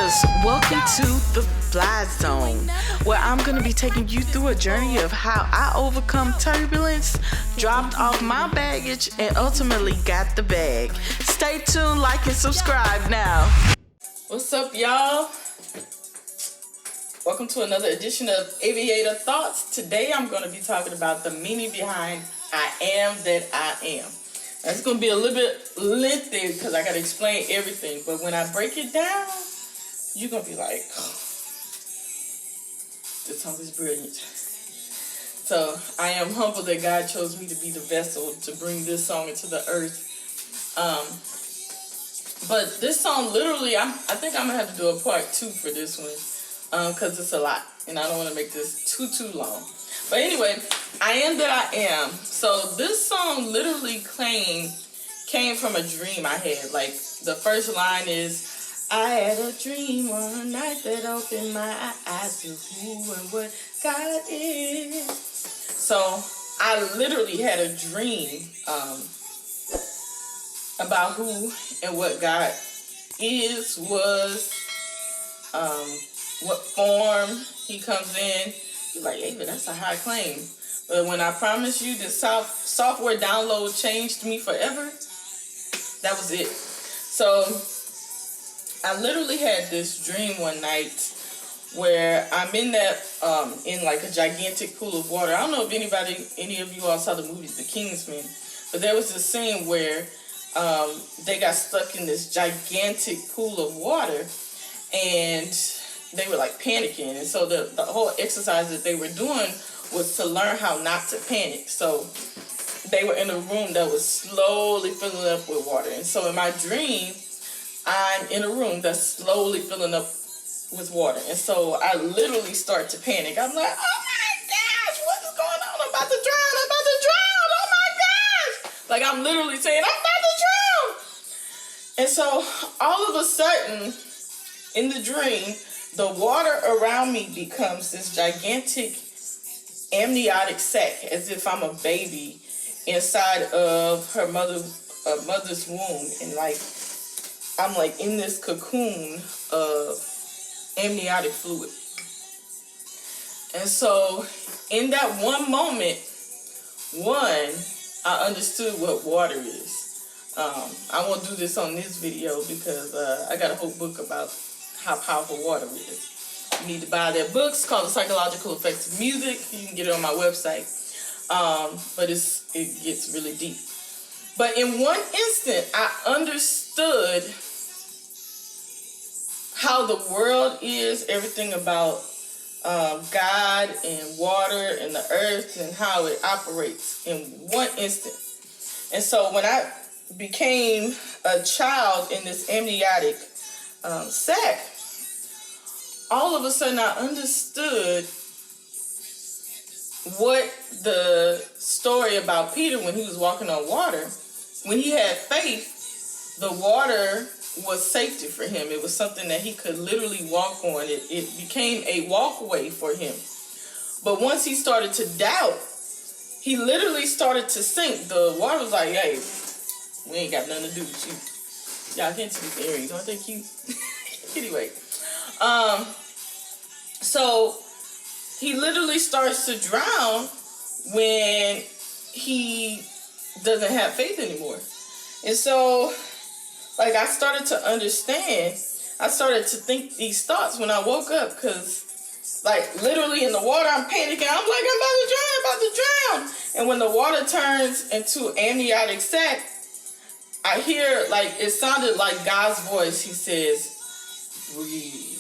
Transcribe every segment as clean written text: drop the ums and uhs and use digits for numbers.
Divas, welcome to the Fly Zone, where I'm going to be taking you through a journey of how I overcome turbulence, dropped off my baggage, and ultimately got the bag. Stay tuned, like, and subscribe now. What's up, y'all? Welcome to another edition of Aviator Thoughts. Today I'm going to be talking about the meaning behind I am that I am. That's going to be a little bit lengthy because I got to explain everything. But when I break it down, you're going to be like, oh, this song is brilliant. So I am humbled that God chose me to be the vessel to bring this song into the earth. But this song, literally, I think I'm going to have to do a part 2 for this one because it's a lot. And I don't want to make this too long. But anyway, I am that I am. So this song literally came from a dream I had. Like, the first line is, I had a dream one night that opened my eyes to who and what God is. So I literally had a dream about who and what God is, was, what form he comes in. You're like, Ava, that's a high claim. But when I promise you this software download changed me forever, that was it. So I literally had this dream one night where I'm in that, in like a gigantic pool of water. I don't know if any of you all saw the movie The Kingsman, but there was a scene where they got stuck in this gigantic pool of water and they were like panicking. And so the whole exercise that they were doing was to learn how not to panic. So they were in a room that was slowly filling up with water. And so in my dream, I'm in a room that's slowly filling up with water. And so I literally start to panic. I'm like, oh my gosh, what is going on? I'm about to drown. I'm about to drown. Oh my gosh. Like, I'm literally saying, I'm about to drown. And so all of a sudden, in the dream, the water around me becomes this gigantic amniotic sac, as if I'm a baby inside of her mother's womb, and like I'm like in this cocoon of amniotic fluid. And so in that one moment, I understood what water is. I won't do this on this video because I got a whole book about how powerful water is. You need to buy that book. It's called The Psychological Effects of Music. You can get it on my website. But it gets really deep. But in one instant, I understood how the world is, everything about God and water and the earth and how it operates in one instant. And so when I became a child in this amniotic sac, all of a sudden I understood what the story about Peter when he was walking on water. When he had faith, the water was safety for him. It was something that he could literally walk on. It became a walkway for him. But once he started to doubt, he literally started to sink. The water was like, hey, we ain't got nothing to do with you. Y'all can't see these earrings. Aren't they cute? Anyway. So he literally starts to drown when he doesn't have faith anymore. And so, like, I started to understand. I started to think these thoughts when I woke up, because, like, literally in the water, I'm panicking. I'm like, I'm about to drown. And when the water turns into amniotic sac, I hear, like, it sounded like God's voice. He says, breathe.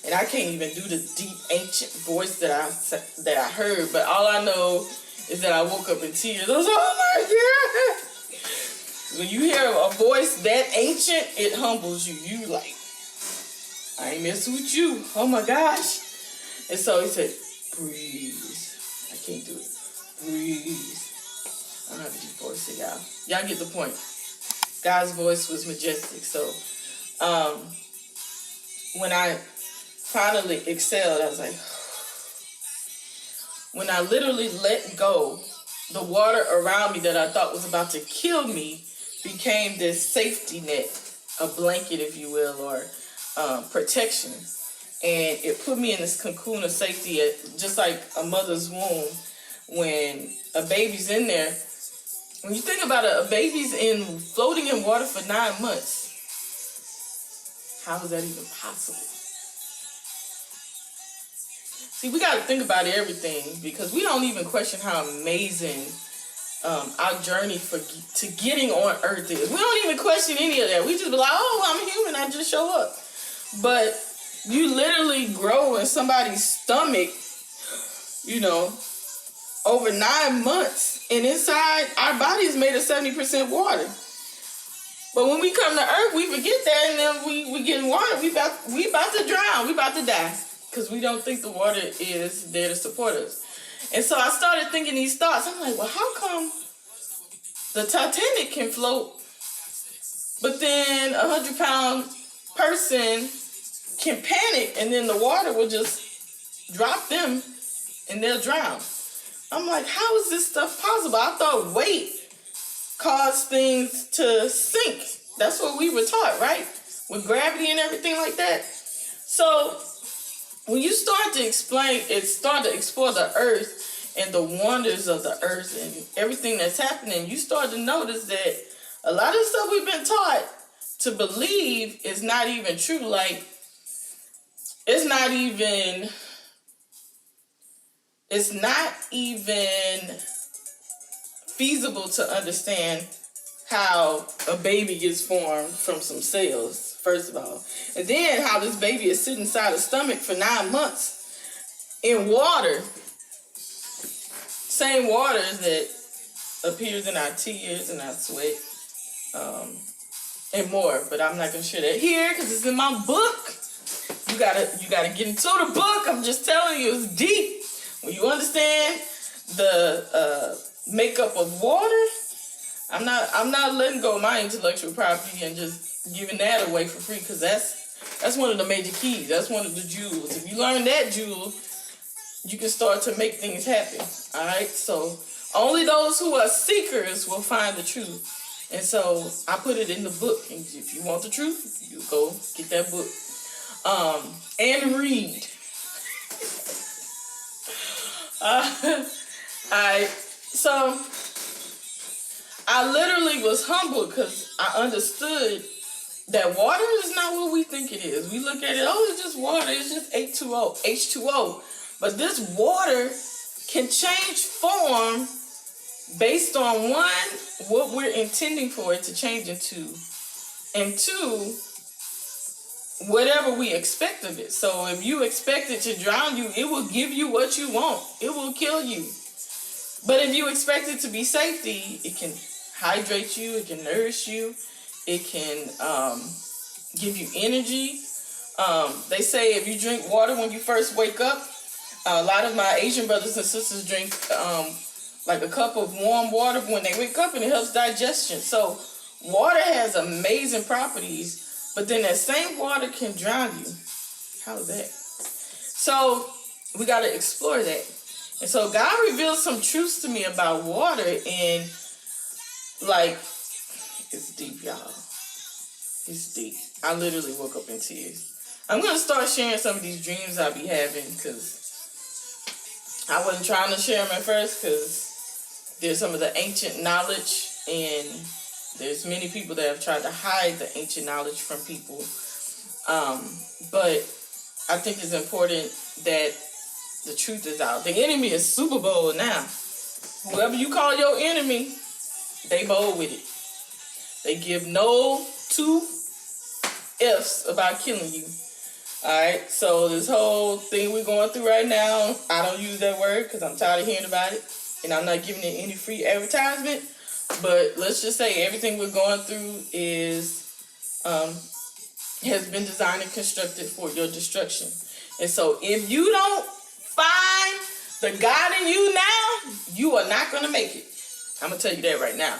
And I can't even do the deep, ancient voice that I heard. But all I know is that I woke up in tears. I was like, oh my God. When you hear a voice that ancient, it humbles you. You like, I ain't messing with you. Oh my gosh. And so he said, breathe. I can't do it. Breathe. I don't have a deep voice, so y'all get the point. God's voice was majestic. So when I finally exhaled, I was like, when I literally let go, the water around me that I thought was about to kill me became this safety net, a blanket, if you will, or protection. And it put me in this cocoon of safety, just like a mother's womb. When a baby's in there, when you think about it, a baby's floating in water for 9 months. How is that even possible? See, we got to think about everything, because we don't even question how amazing our journey to getting on Earth is. We don't even question any of that. We just be like, oh, I'm human, I just show up. But you literally grow in somebody's stomach, over 9 months. And inside, our body is made of 70% water. But when we come to Earth, we forget that, and then we get in water. We about to drown. We about to die, because we don't think the water is there to support us. And so I started thinking these thoughts. I'm like, well, how come the Titanic can float, but then a 100-pound person can panic, and then the water will just drop them and they'll drown? I'm like, how is this stuff possible? I thought weight caused things to sink. That's what we were taught, right? With gravity and everything like that. So when you start to explore the earth and the wonders of the earth and everything that's happening, you start to notice that a lot of stuff we've been taught to believe is not even true. Like, it's not even feasible to understand how a baby gets formed from some cells, first of all. And then how this baby is sitting inside a stomach for 9 months in water. Same water that appears in our tears and our sweat, and more. But I'm not going to share that here because it's in my book. You gotta get into the book. I'm just telling you, it's deep. When you understand the makeup of water, I'm not letting go of my intellectual property and just giving that away for free, because that's one of the major keys. That's one of the jewels. If you learn that jewel, you can start to make things happen. All right. So only those who are seekers will find the truth. And so I put it in the book. And if you want the truth, you go get that book. And read. So I literally was humbled because I understood that water is not what we think it is. We look at it, oh, it's just water, it's just H2O. But this water can change form based on, one, what we're intending for it to change into, and two, whatever we expect of it. So if you expect it to drown you, it will give you what you want. It will kill you. But if you expect it to be safety, it can hydrate you, it can nourish you, it can give you energy. They say if you drink water when you first wake up, a lot of my Asian brothers and sisters drink like a cup of warm water when they wake up, and it helps digestion. So water has amazing properties, but then that same water can drown you. How is that? So we got to explore that. And so God revealed some truths to me about water, and like, it's deep, y'all. It's deep. I literally woke up in tears. I'm going to start sharing some of these dreams I be having, because I wasn't trying to share them at first, because there's some of the ancient knowledge, and there's many people that have tried to hide the ancient knowledge from people. But I think it's important that the truth is out. The enemy is super bold now. Whoever you call your enemy, they bold with it. They give no two ifs about killing you. Alright, so this whole thing we're going through right now, I don't use that word because I'm tired of hearing about it, and I'm not giving it any free advertisement. But let's just say everything we're going through has been designed and constructed for your destruction. And so if you don't find the God in you now, you are not going to make it. I'm going to tell you that right now.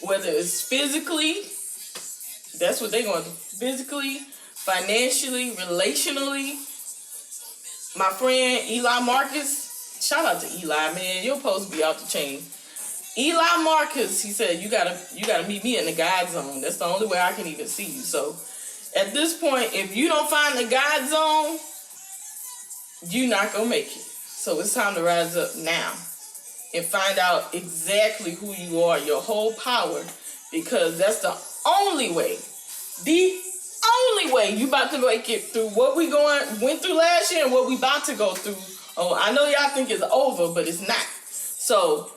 Whether it's physically, that's what they're going to do. Physically, financially, relationally. My friend Eli Marcus, shout out to Eli, man. You're supposed to be out the chain. Eli Marcus, he said, you gotta meet me in the God zone. That's the only way I can even see you. So At this point, if you don't find the God zone, you're not going to make it. So it's time to rise up now and find out exactly who you are, your whole power, because that's the only way you about to make it through what we went through last year and what we about to go through. Oh, I know y'all think it's over, but it's not. So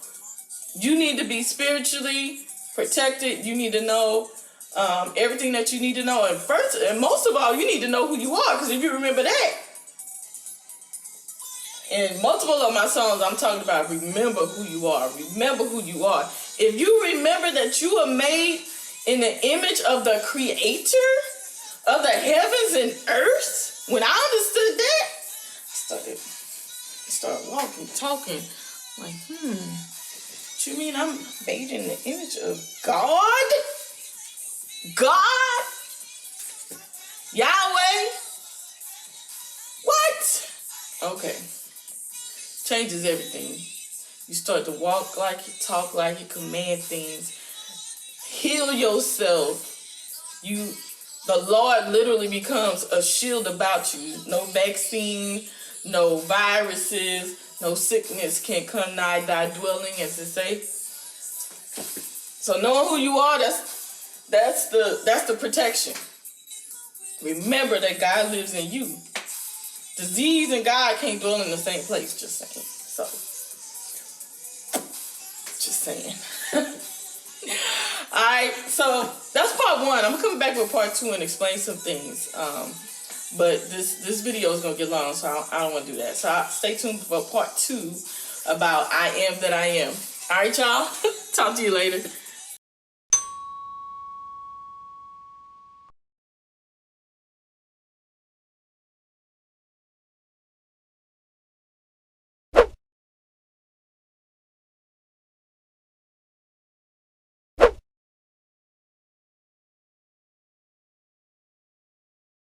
you need to be spiritually protected. You need to know everything that you need to know. And first, and most of all, you need to know who you are, because if you remember that, in multiple of my songs, I'm talking about remember who you are. Remember who you are. If you remember that you are made in the image of the Creator of the heavens and earth, when I understood that, I started walking, talking, like, what you mean I'm made in the image of God? God? Yahweh? What? Okay. Changes everything. You start to walk like you, talk like you, command things. Heal yourself. The Lord literally becomes a shield about you. No vaccine, no viruses, no sickness can come nigh thy dwelling, as it say. So knowing who you are, that's the protection. Remember that God lives in you. Disease and God can't dwell in the same place, just saying. So, just saying. Alright, so that's part one. I'm coming back with part two and explain some things. But this video is going to get long, so I don't want to do that. So stay tuned for part two about I am that I am. Alright, y'all. Talk to you later.